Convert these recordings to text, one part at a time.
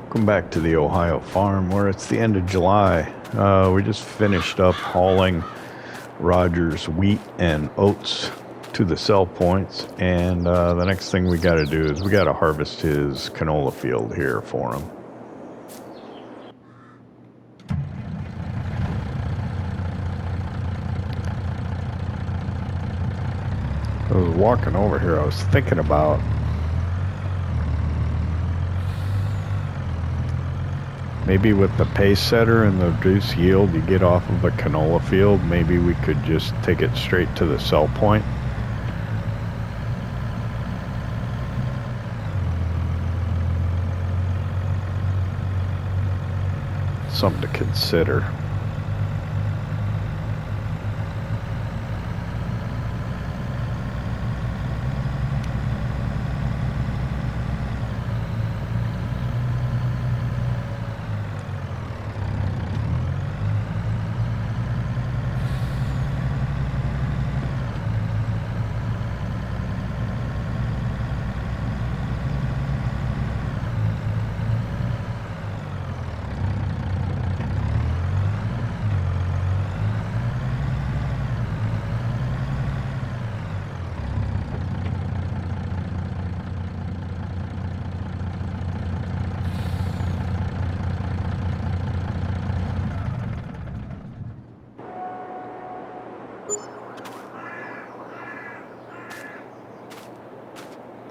Welcome back to the Ohio farm where it's the end of July. We just finished up hauling Roger's wheat and oats to the sell points, and the next thing we got to do is we got to harvest his canola field here for him. I was walking over here, I was thinking about maybe with the pace setter and the reduced yield you get off of a canola field, maybe we could just take it straight to the sell point. Something to consider.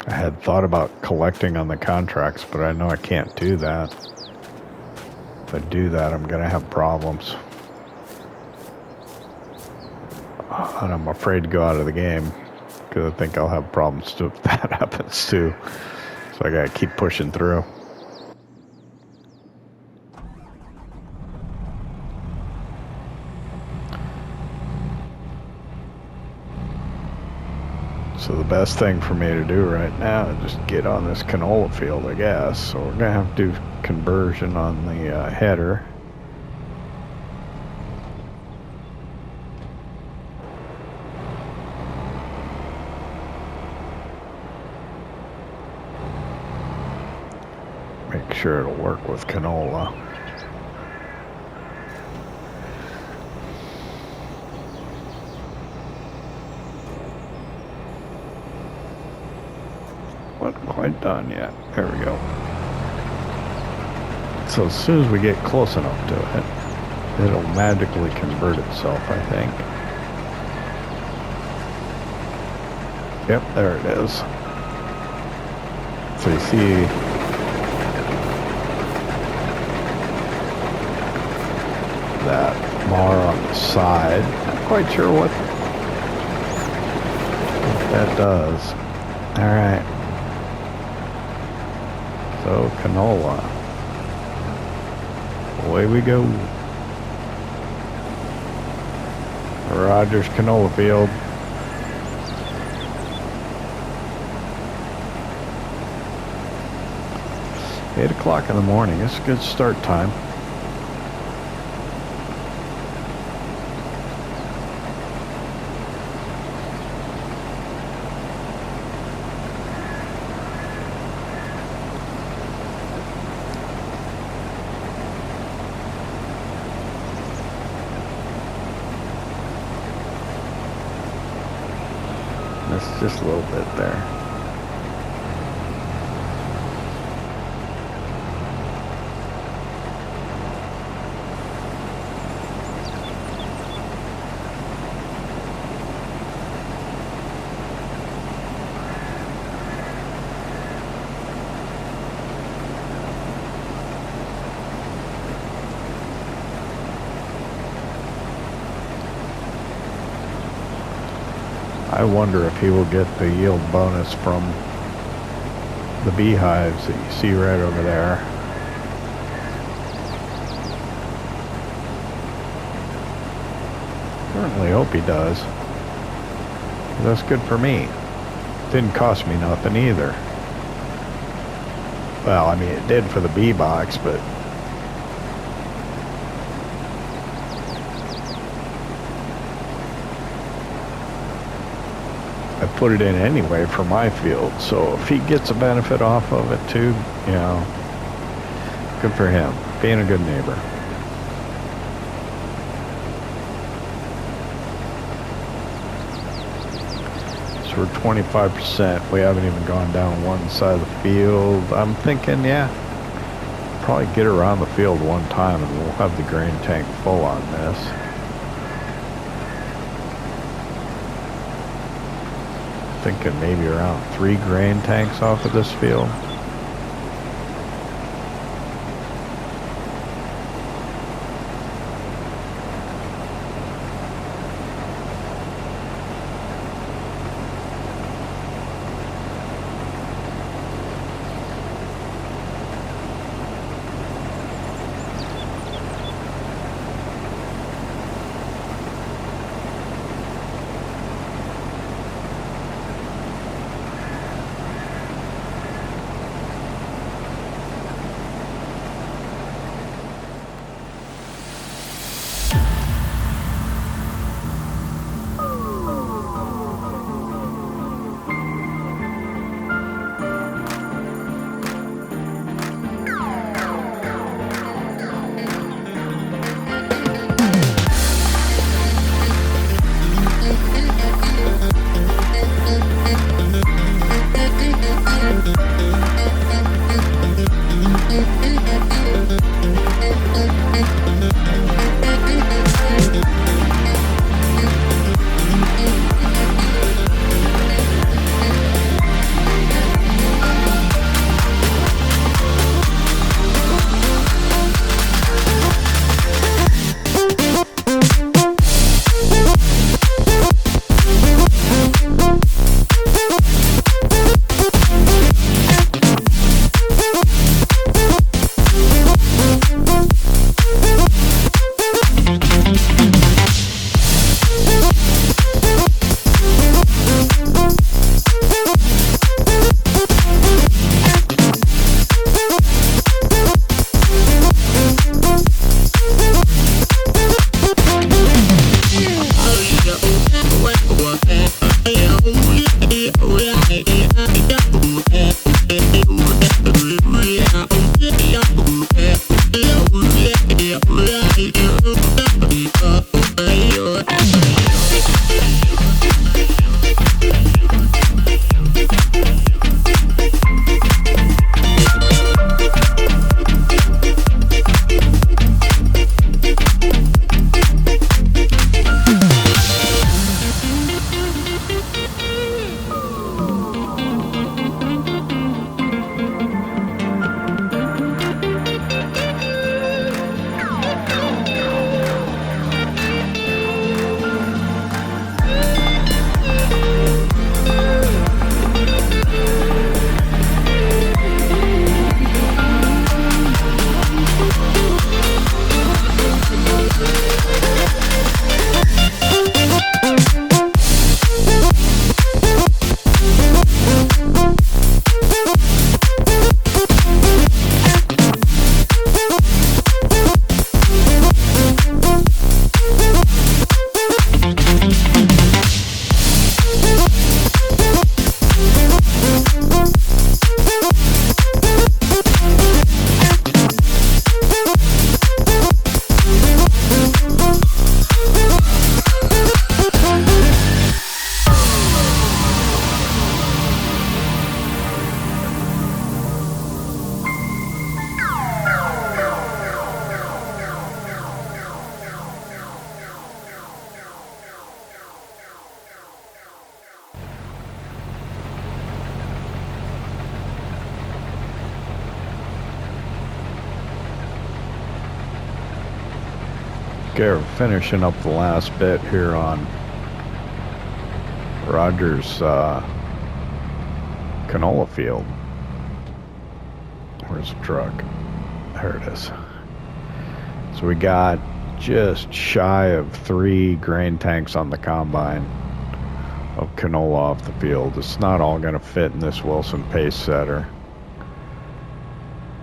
I had thought about collecting on the contracts, but I know I can't do that. If I do that, I'm going to have problems. And I'm afraid to go out of the game, because I think I'll have problems too if that happens too. So I got to keep pushing through. So the best thing for me to do right now is just get on this canola field, I guess. So we're gonna have to do conversion on the header. Make sure it'll work with canola. Wasn't quite done yet. There we go. So as soon as we get close enough to it, it'll magically convert itself, I think. Yep, there it is. So you see that bar on the side. Not quite sure what that does. All right. So canola, away we go. Roger's canola field. – 8 o'clock in the morning. It's a good start time. Just a little bit there. I wonder if he will get the yield bonus from the beehives that you see right over there. Certainly hope he does. That's good for me. Didn't cost me nothing either. Well, I mean, it did for the bee box, but I put it in anyway for my field. So if he gets a benefit off of it too, you know, good for him. Being a good neighbor. So we're 25%. We haven't even gone down one side of the field. I'm thinking, yeah, probably get around the field one time and we'll have the grain tank full on this. Thinking maybe around 3 grain tanks off of this field. Okay, we're finishing up the last bit here on Roger's canola field. Where's the truck? There it is. So we got just shy of 3 grain tanks on the combine of canola off the field. It's not all going to fit in this Wilson pace setter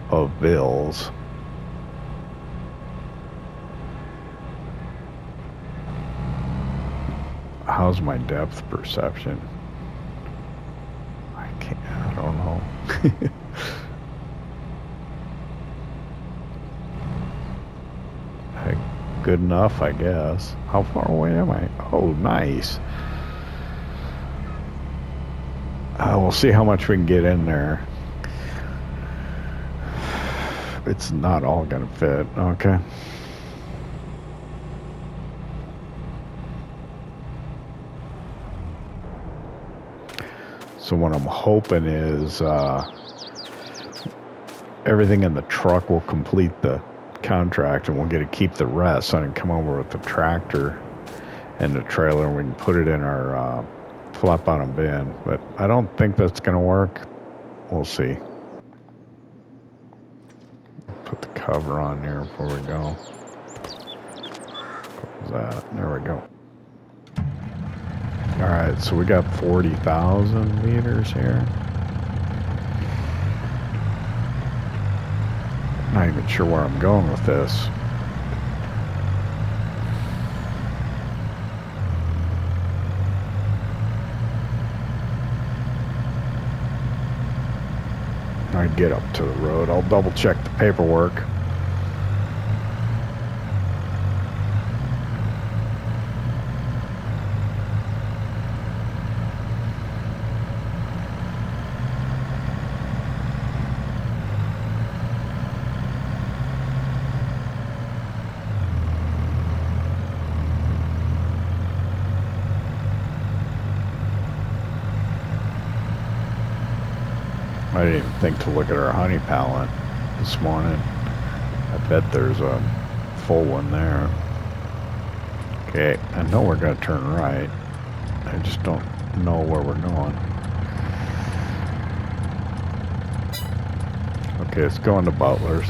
of bills. How's my depth perception? Hey, good enough, I guess. How far away am I? Oh, nice. We'll see how much we can get in there. It's not all gonna fit. Okay. So what I'm hoping is everything in the truck will complete the contract and we'll get to keep the rest, so I can come over with the tractor and the trailer and we can put it in our flat bottom bin. But I don't think that's going to work. We'll see. Put the cover on there before we go. What was that? There we go. Alright, so we got 40,000 liters here. Not even sure where I'm going with this. I get up to the road. I'll double check the paperwork. I didn't even think to look at our honey pallet this morning. I bet there's a full one there. Okay, I know we're going to turn right. I just don't know where we're going. Okay, it's going to Butler's.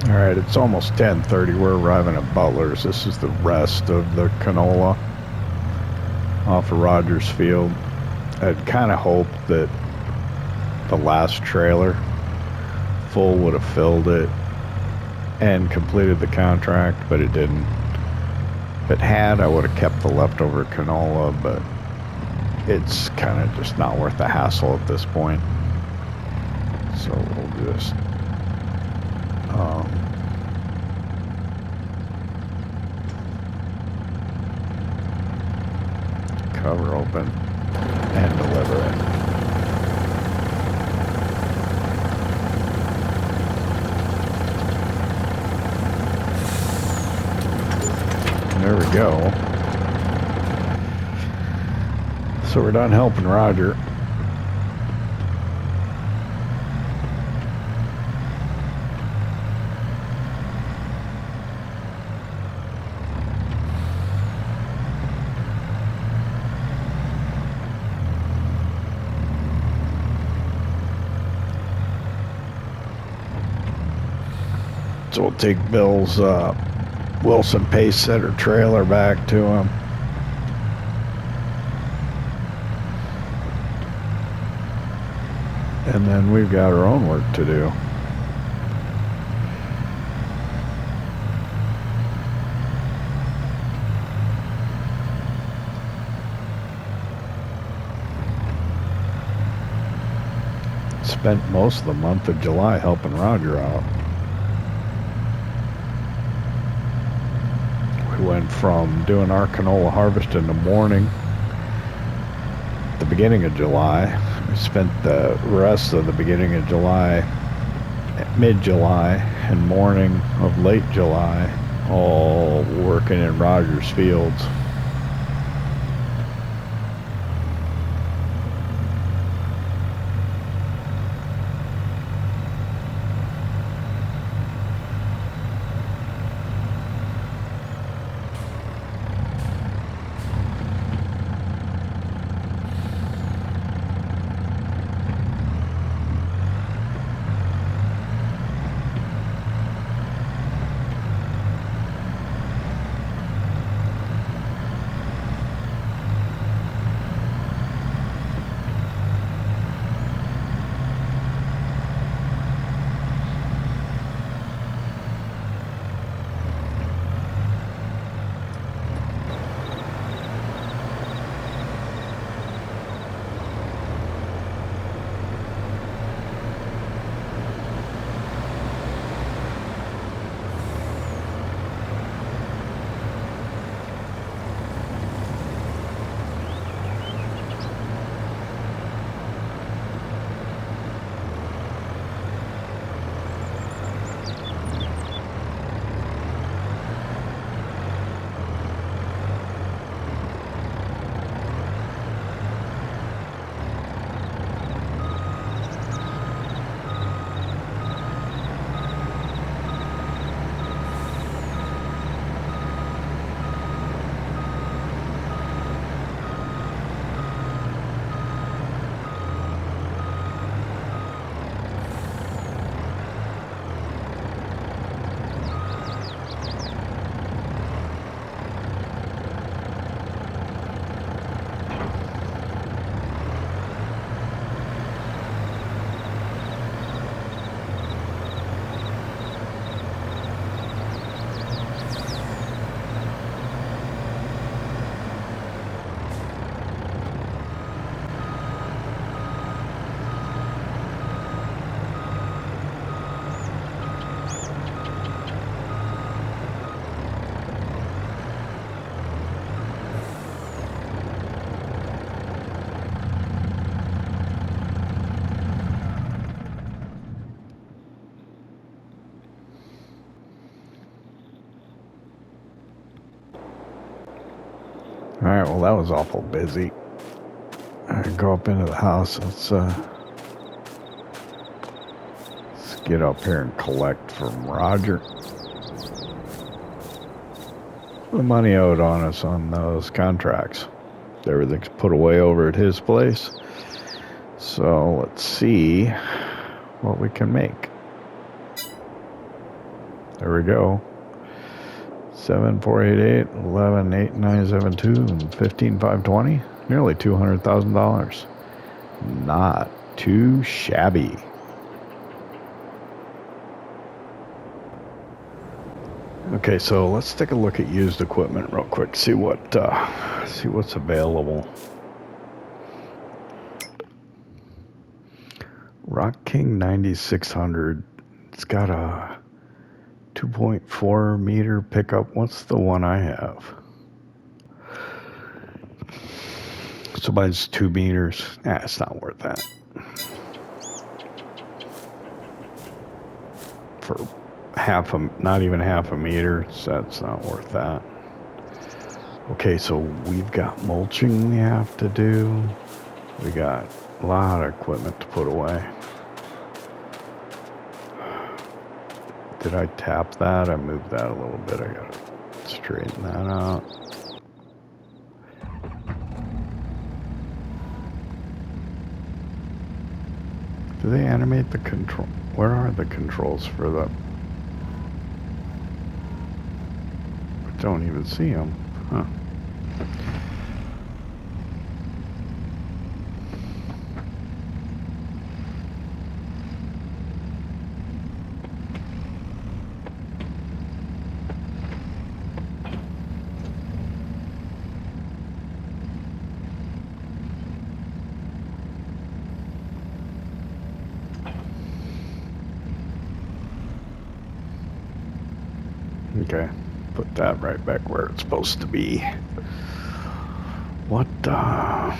Alright, it's almost 10:30. We're arriving at Butler's. This is the rest of the canola off of Rogers Field. I'd kind of hoped that the last trailer full would have filled it and completed the contract, but it didn't. If it had, I would have kept the leftover canola, but it's kind of just not worth the hassle at this point. So we'll just cover open and deliver it. There we go. So we're done helping Roger. So we'll take Bill's Wilson pace setter trailer back to him. And then we've got our own work to do. Spent most of the month of July helping Roger out. We went from doing our canola harvest in the morning, the beginning of July. We spent the rest of the beginning of July, mid-July, and morning of late July, all working in Roger's fields. Alright, well that was awful busy. Alright, go up into the house. Let's get up here and collect from Roger the money owed on us on those contracts. Everything's put away over at his place. So let's see what we can make. There we go. 7488, 118972, and 15520. Nearly $200,000. Not too shabby. Okay, so let's take a look at used equipment real quick. See what's available. Rock King 9600. It's got a 2.4 meter pickup. What's the one I have? So mine's 2 meters. It's not worth that. For not even half a meter, so that's not worth that. Okay, so we've got mulching we have to do. We got a lot of equipment to put away. Did I tap that? I moved that a little bit. I gotta straighten that out. Do they animate the control? Where are the controls for the Don't even see them. Huh. Okay, put that right back where it's supposed to be. What the...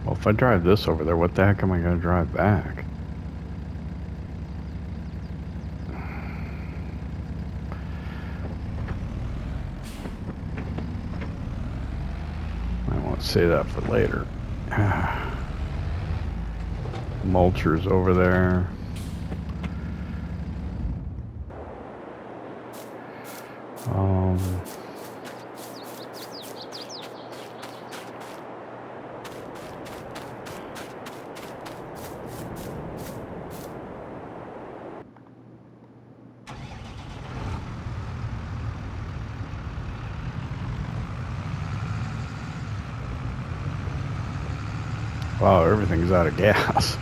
Well, if I drive this over there, what the heck am I going to drive back? I want to say that for later. Mulcher's over there. Wow, everything's out of gas.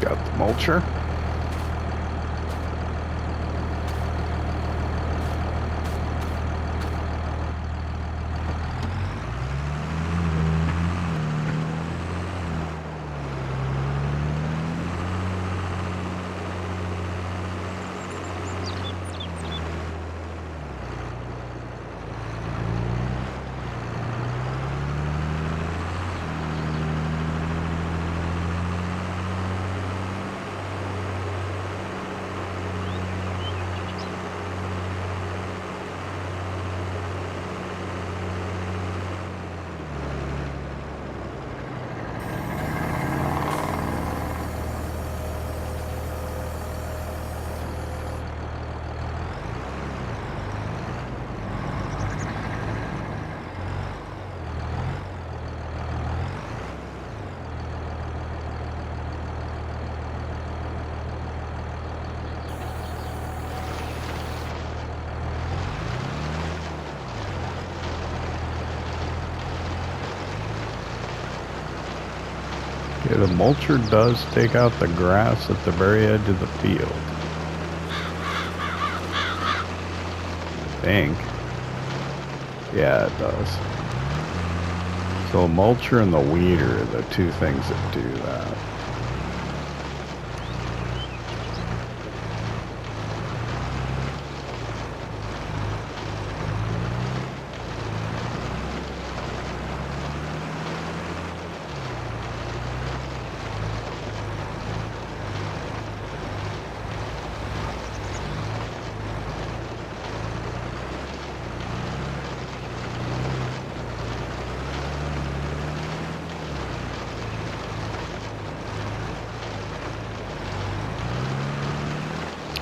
Got the mulcher. Yeah, the mulcher does take out the grass at the very edge of the field. I think. Yeah, it does. So the mulcher and the weeder are the two things that do that.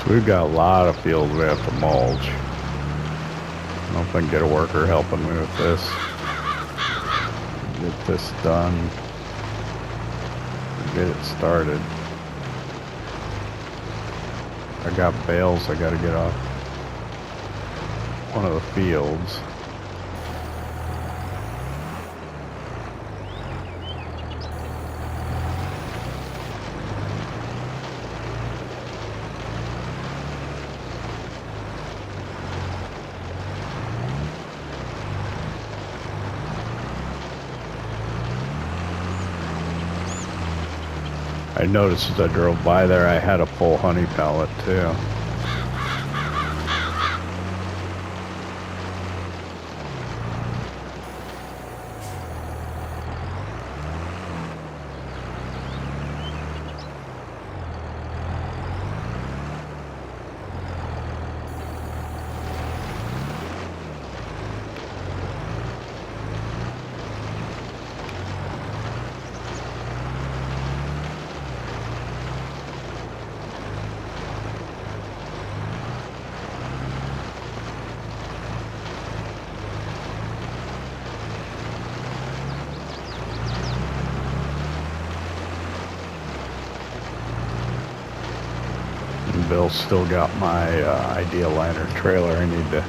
We've got a lot of fields we have to mulch. I don't know if I can get a worker helping me with this. Get this done. Get it started. I got bales I gotta get off one of the fields. I noticed as I drove by there, I had a full honey pallet too. Bill's still got my Idea Liner trailer. I need to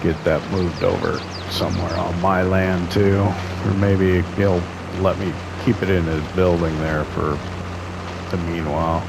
get that moved over somewhere on my land too, or maybe he'll let me keep it in his building there for the meanwhile.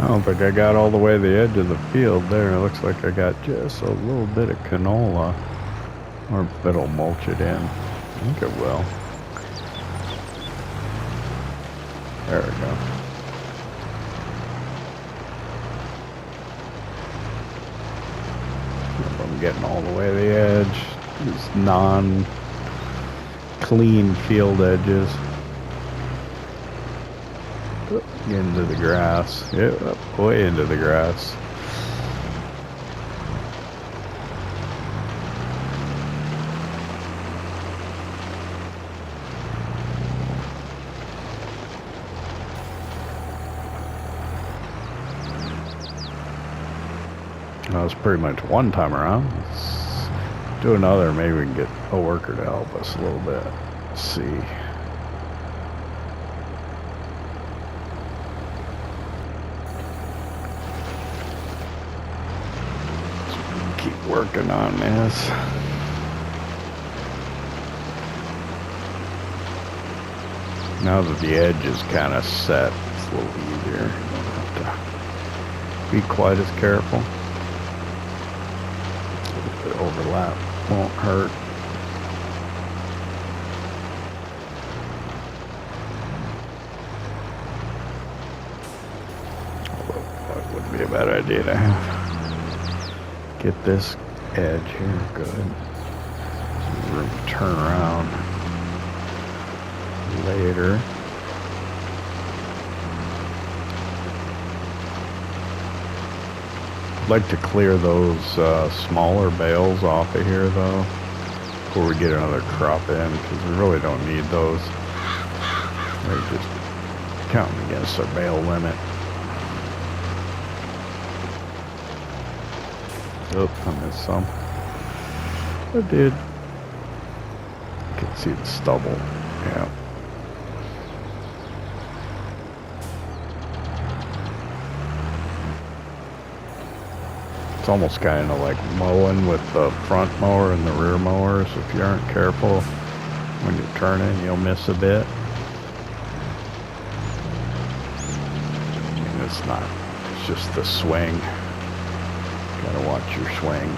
I don't think I got all the way to the edge of the field there. It looks like I got just a little bit of canola. Or if it'll mulch it in. I think it will. There we go. If I'm getting all the way to the edge. These non-clean field edges. Into the grass. Yeah, way into the grass. That was pretty much one time around. Let's do another. Maybe we can get a worker to help us a little bit. Let's see. Working on this. Now that the edge is kind of set, it's a little easier. You don't have to be quite as careful. A little bit of overlap won't hurt. Although that wouldn't be a bad idea to have. Get this edge here good. Some room to turn around later. I'd like to clear those smaller bales off of here though before we get another crop in, because we really don't need those. They're just counting against our bale limit. Oop, I missed some. I did. You can see the stubble. Yeah. It's almost kind of like mowing with the front mower and the rear mowers. If you aren't careful when you're turning, you'll miss a bit. And it's not, it's just the swing. Gotta watch your swing.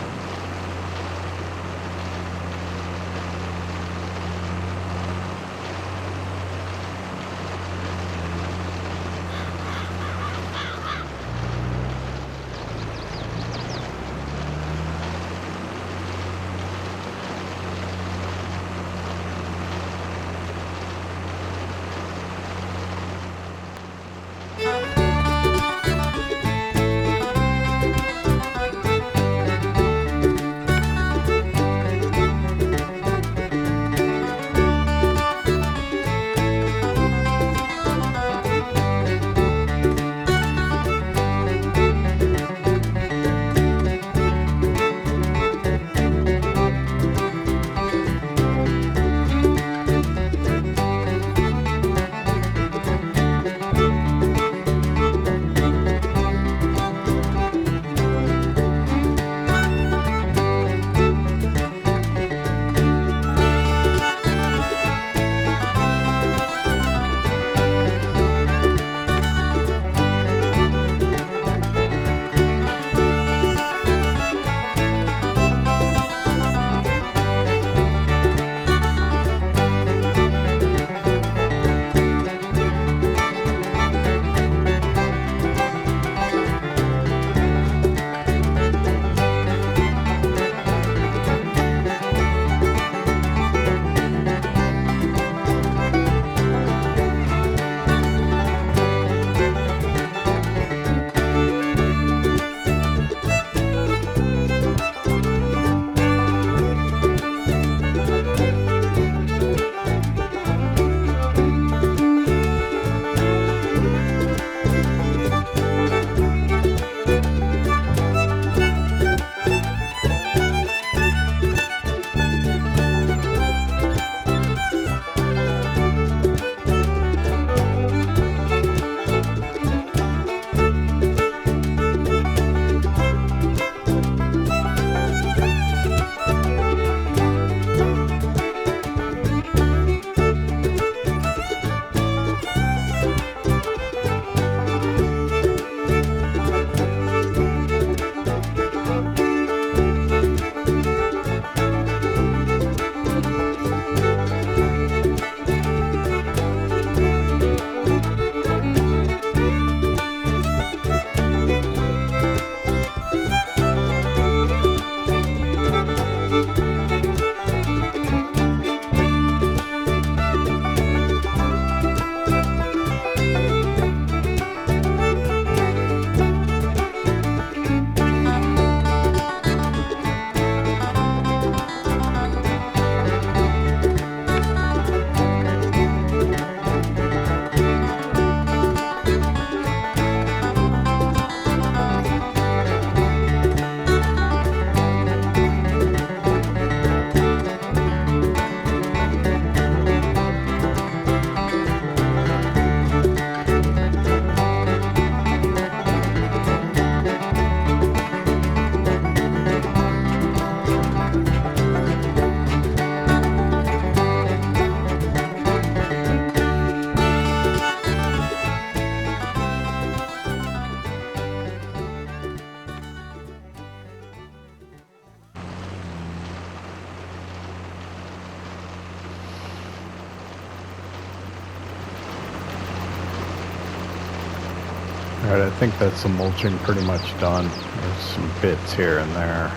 Alright, I think that's the mulching pretty much done. There's some bits here and there.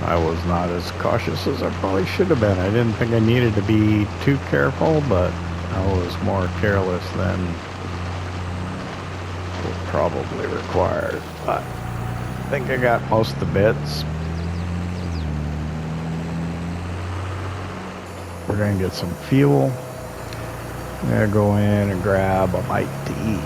I was not as cautious as I probably should have been. I didn't think I needed to be too careful, but I was more careless than was probably required. But I think I got most of the bits. We're going to get some fuel. I'm going to go in and grab a bite to eat.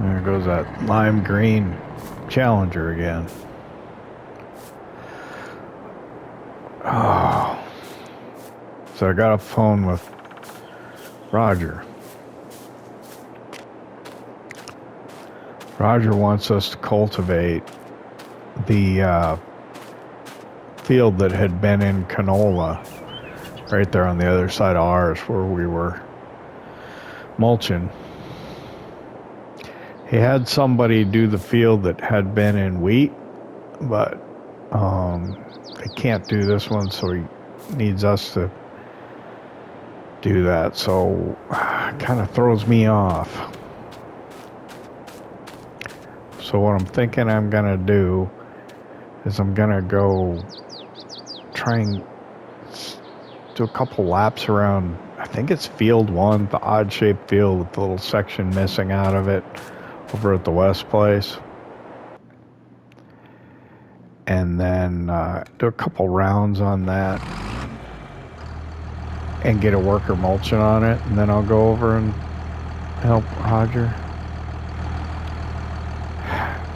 There goes that lime green Challenger again. Oh. So I got a phone with Roger. Roger wants us to cultivate the field that had been in canola right there on the other side of ours where we were mulching. He had somebody do the field that had been in wheat, but they can't do this one, so he needs us to do that. So it kind of throws me off. So what I'm thinking I'm gonna do is I'm gonna go try and do a couple laps around, I think it's field 1, the odd shaped field with the little section missing out of it over at the West place. And then do a couple rounds on that and get a worker mulching on it, and then I'll go over and help Roger.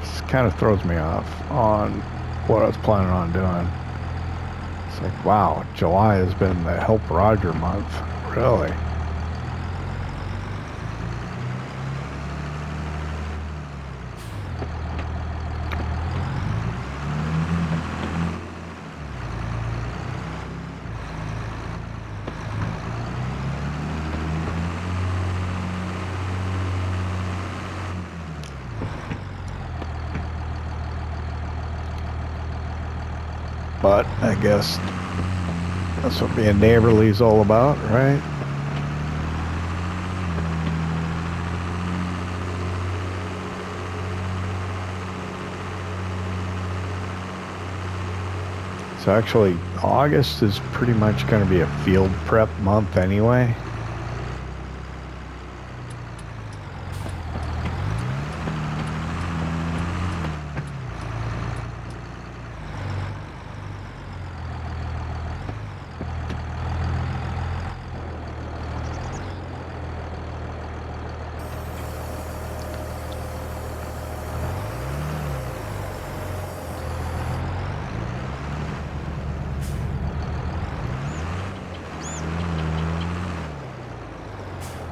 This kind of throws me off on what I was planning on doing. It's like, wow, July has been the help Roger month, really. But I guess that's what being neighborly is all about, right? So actually, August is pretty much going to be a field prep month anyway.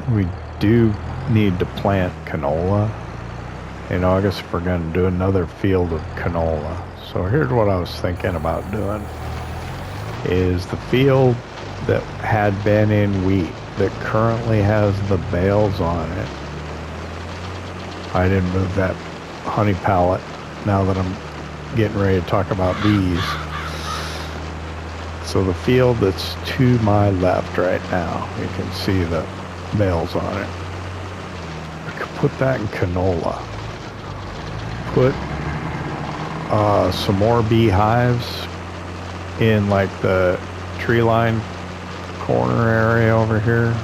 We do need to plant canola in August if we're going to do another field of canola. So here's what I was thinking about doing, is the field that had been in wheat that currently has the bales on it. I didn't move that honey pallet now that I'm getting ready to talk about bees. So the field that's to my left right now, you can see the bales on it. I could put that in canola. Put some more beehives in like the tree line corner area over here.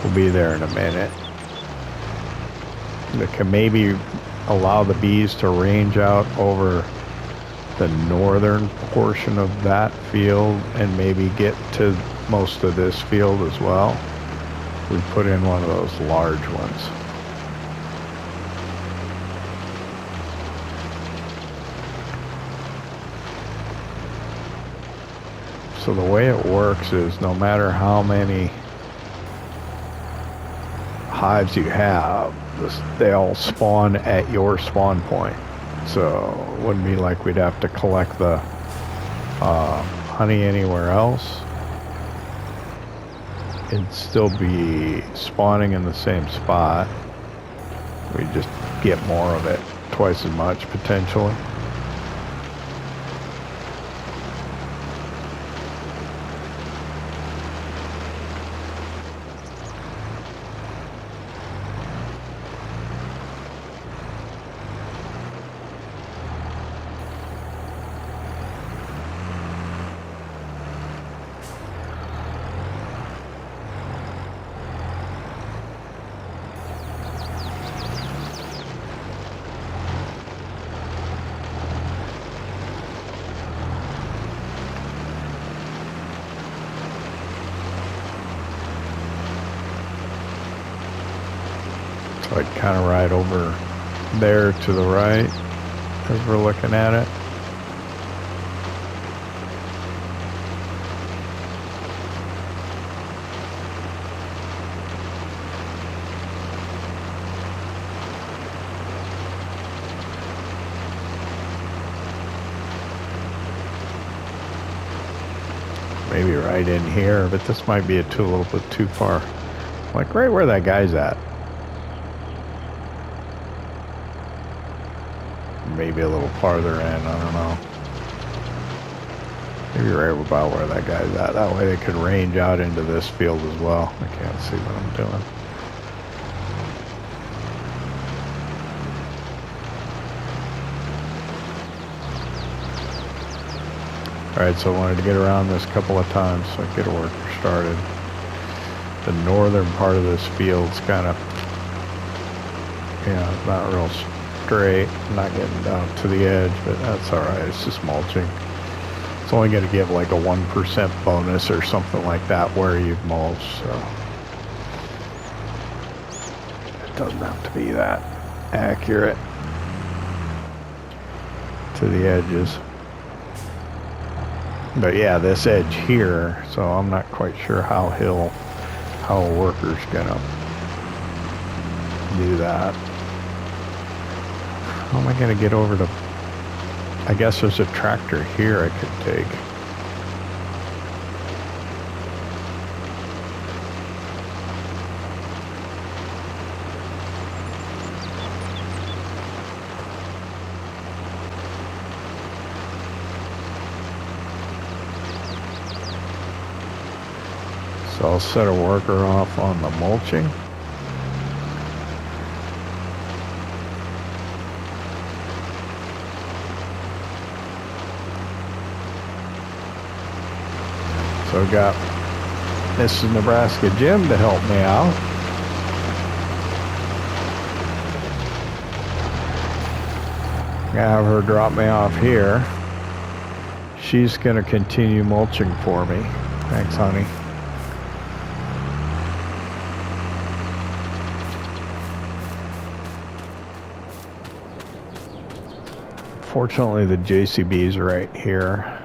We'll be there in a minute. That can maybe allow the bees to range out over the northern portion of that field and maybe get to most of this field as well. We put in one of those large ones. So the way it works is no matter how many hives you have, they all spawn at your spawn point. So it wouldn't be like we'd have to collect the honey anywhere else. It'd still be spawning in the same spot. We just get more of it, twice as much potentially. So I'd kind of ride over there to the right as we're looking at it. Maybe right in here, but this might be a little bit too far. Like right where that guy's at. Maybe a little farther in, I don't know. Maybe right about where that guy's at. That way they could range out into this field as well. I can't see what I'm doing. Alright, so I wanted to get around this a couple of times so I could get a worker started. The northern part of this field's kind of, not real straight. Not getting down to the edge, but that's alright. It's just mulching. It's only going to give like a 1% bonus or something like that where you've mulched, so it doesn't have to be that accurate to the edges. But yeah, this edge here, so I'm not quite sure how a worker's gonna do that. How am I gonna get over to, I guess there's a tractor here I could take. So I'll set a worker off on the mulching. So I got Mrs. Nebraska Jim to help me out. Gonna have her drop me off here. She's gonna continue mulching for me. Thanks, honey. Fortunately, the JCB's right here.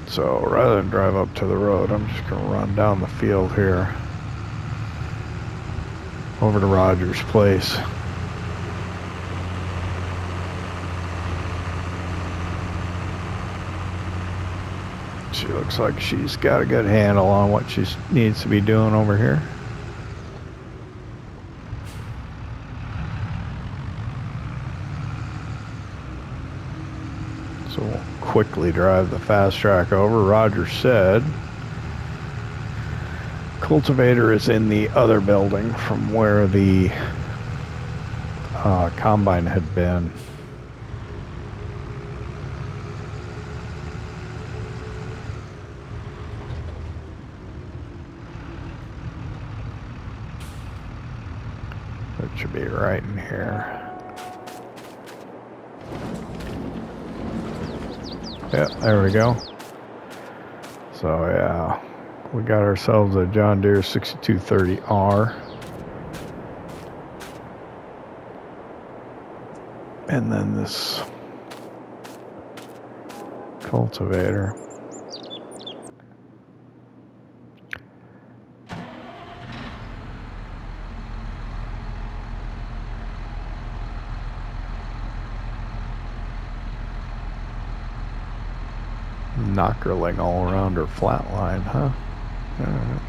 So rather than drive up to the road, I'm just going to run down the field here over to Roger's place. She looks like she's got a good handle on what she needs to be doing over here. So we'll quickly drive the fast track over. Roger said cultivator is in the other building from where the combine had been. It should be right in here. Yep, there we go. So yeah, we got ourselves a John Deere 6230R. And then this cultivator. Knockerling all around her flat line, huh? All right.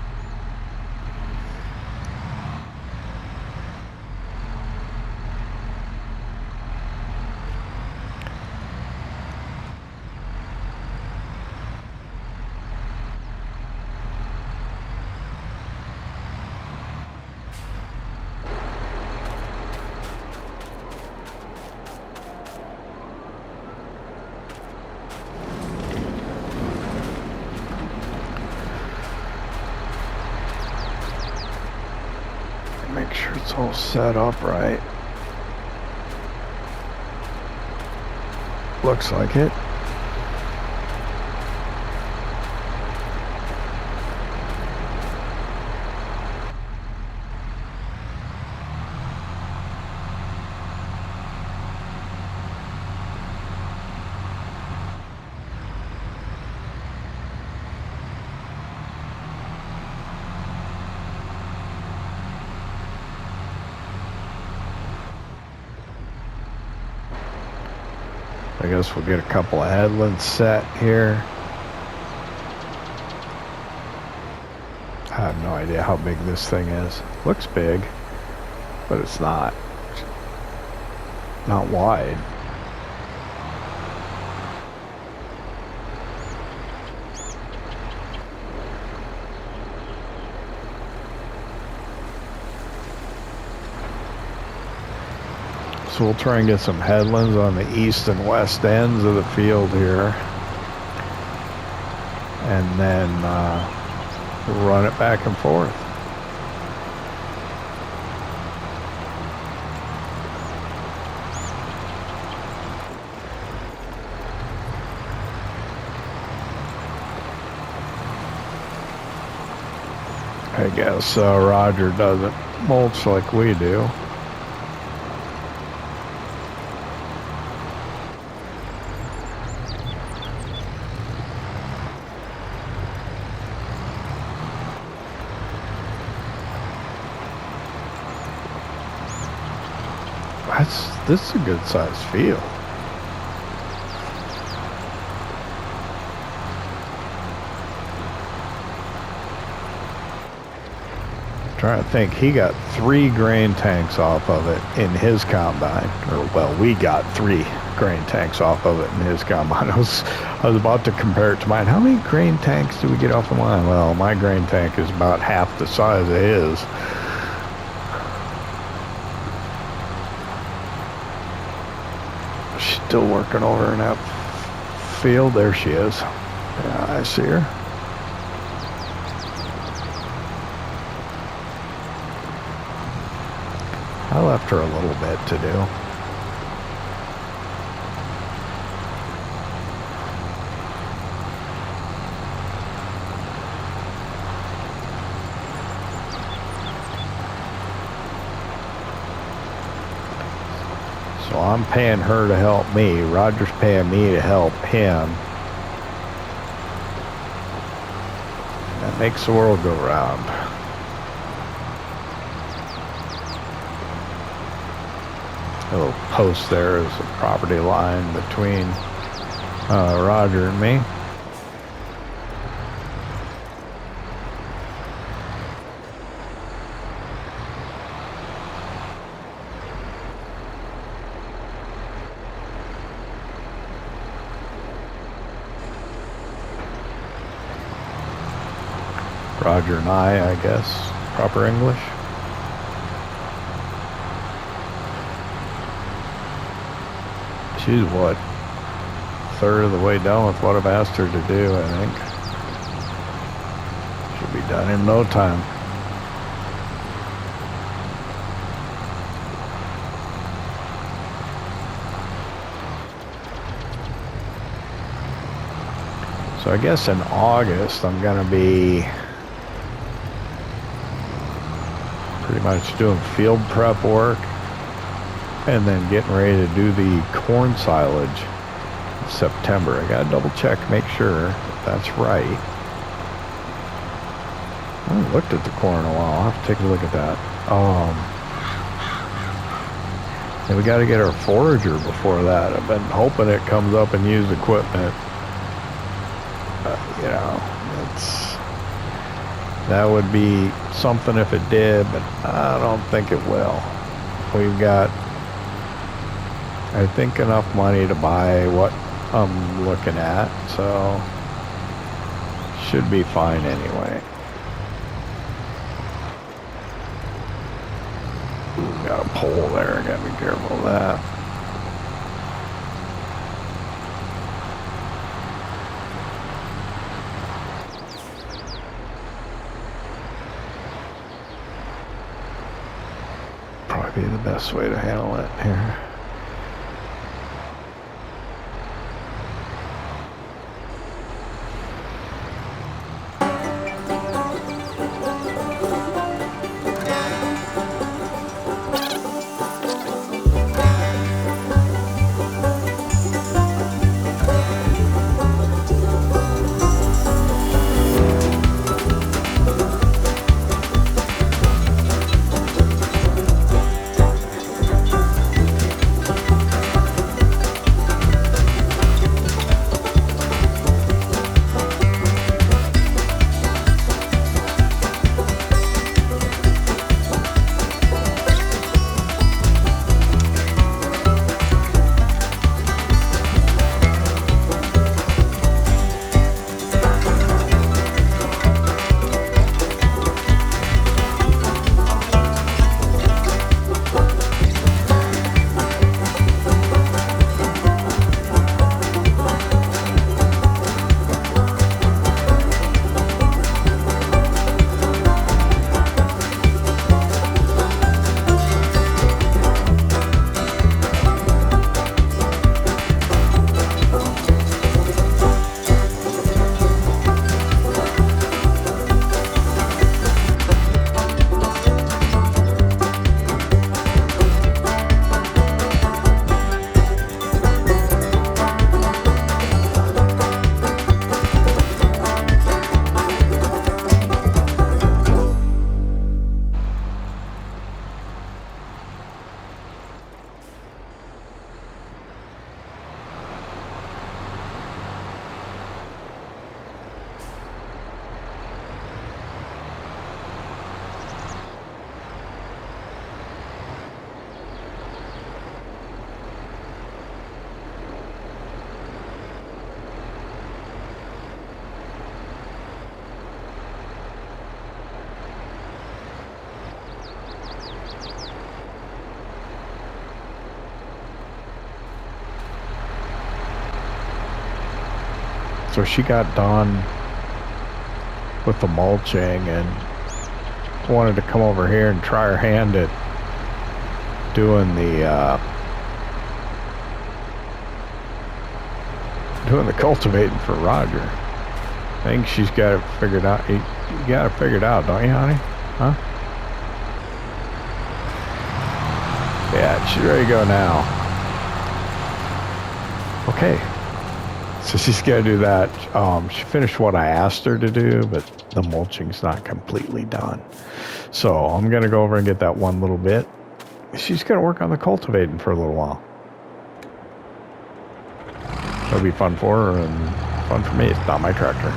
Make sure it's all set up right. Looks like it. I guess we'll get a couple of headlands set here. I have no idea how big this thing is. Looks big, but it's not wide. So we'll try and get some headlands on the east and west ends of the field here. And then run it back and forth. I guess Roger doesn't mulch like we do. This is a good sized field. I'm trying to think, he got 3 grain tanks off of it in his combine. Or, well, we got 3 grain tanks off of it in his combine. I was about to compare it to mine. How many grain tanks do we get off of mine? Well, my grain tank is about half the size of his. Still working over in that field. There she is. Yeah, I see her. I left her a little bit to do. So I'm paying her to help me. Roger's paying me to help him. That makes the world go round. A little post there is a property line between Roger and me. Roger and I guess, proper English. She's what, third of the way done with what I've asked her to do, I think. Should be done in no time. So I guess in August I'm gonna be pretty much doing field prep work and then getting ready to do the corn silage in September. I gotta double check, make sure that's right. I haven't looked at the corn in a while. I'll have to take a look at that. And we gotta get our forager before that. I've been hoping it comes up and used equipment. You know, that would be something if it did, but I don't think it will. We've got, I think, enough money to buy what I'm looking at, so should be fine anyway. Ooh, got a pole there, gotta be careful of that. Be the best way to handle it here. So she got done with the mulching and wanted to come over here and try her hand at doing the cultivating for Roger. I think she's got it figured out. You got it figured out, don't you, honey? Huh? Yeah, she's ready to go now. Okay. So she's got to do that. She finished what I asked her to do, but the mulching's not completely done. So I'm going to go over and get that one little bit. She's going to work on the cultivating for a little while. It'll be fun for her and fun for me. It's not my tractor.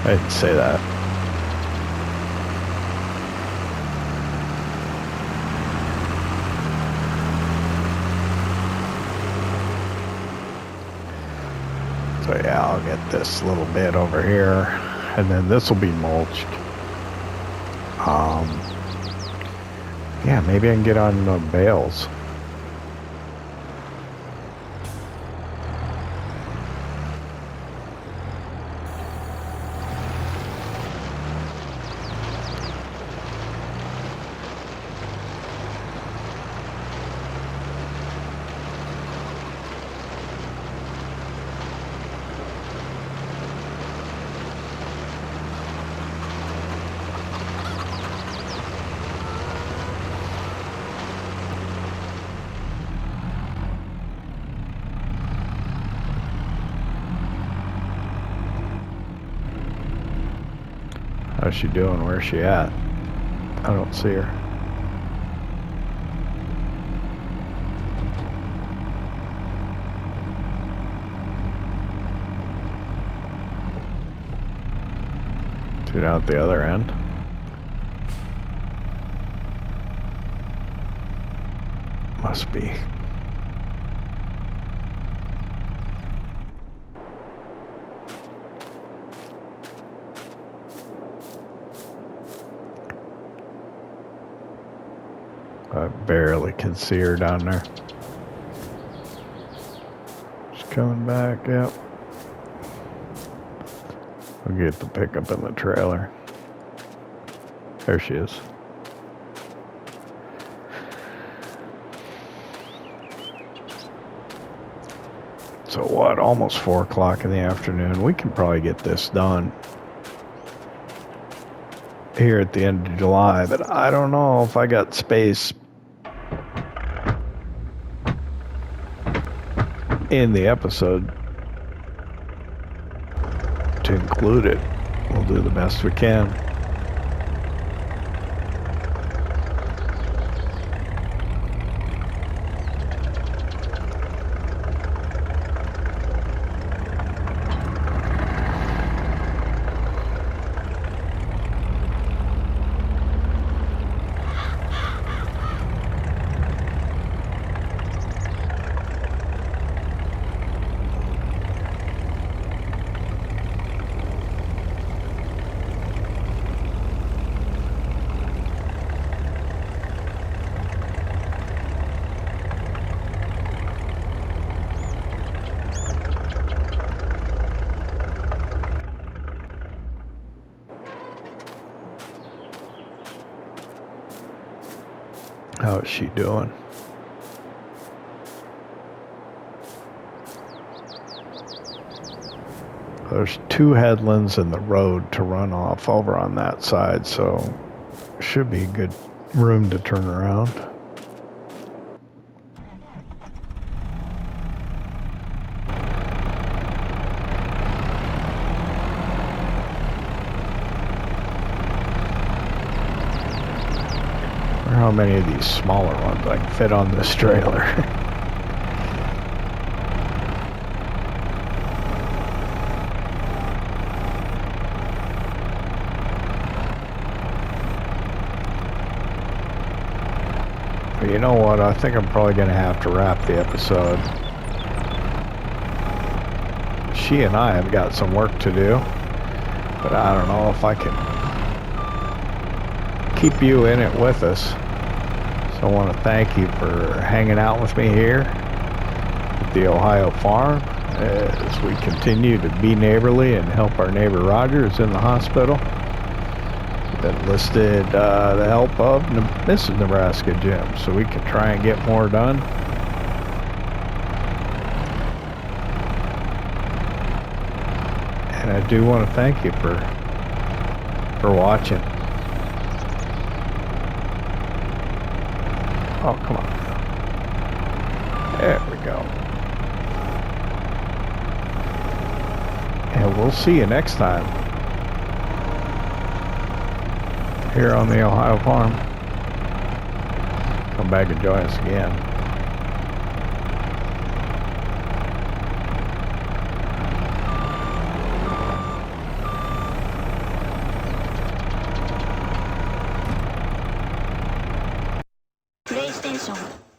I didn't say that. So yeah, I'll get this little bit over here, and then this will be mulched. Yeah, maybe I can get on bales. How's she doing? Where's she at? I don't see her. Two down at the other end. Must be. I barely can see her down there. She's coming back, yep. I'll get the pickup in the trailer. There she is. So what, almost 4 o'clock in the afternoon. We can probably get this done here at the end of July, but I don't know if I got space in the episode to include it. We'll do the best we can. How is she doing? There's 2 headlands in the road to run off over on that side, so should be good room to turn around. How many of these smaller ones I can fit on this trailer? But you know what? I think I'm probably going to have to wrap the episode. She and I have got some work to do, but I don't know if I can keep you in it with us. So I want to thank you for hanging out with me here. at the Ohio farm as we continue to be neighborly and help our neighbor Roger, who's in the hospital. We've enlisted the help of Mrs. Nebraska Jim so we can try and get more done. And I do want to thank you for watching. Oh, come on. There we go. And we'll see you next time here on the Ohio farm. Come back and join us again. PlayStation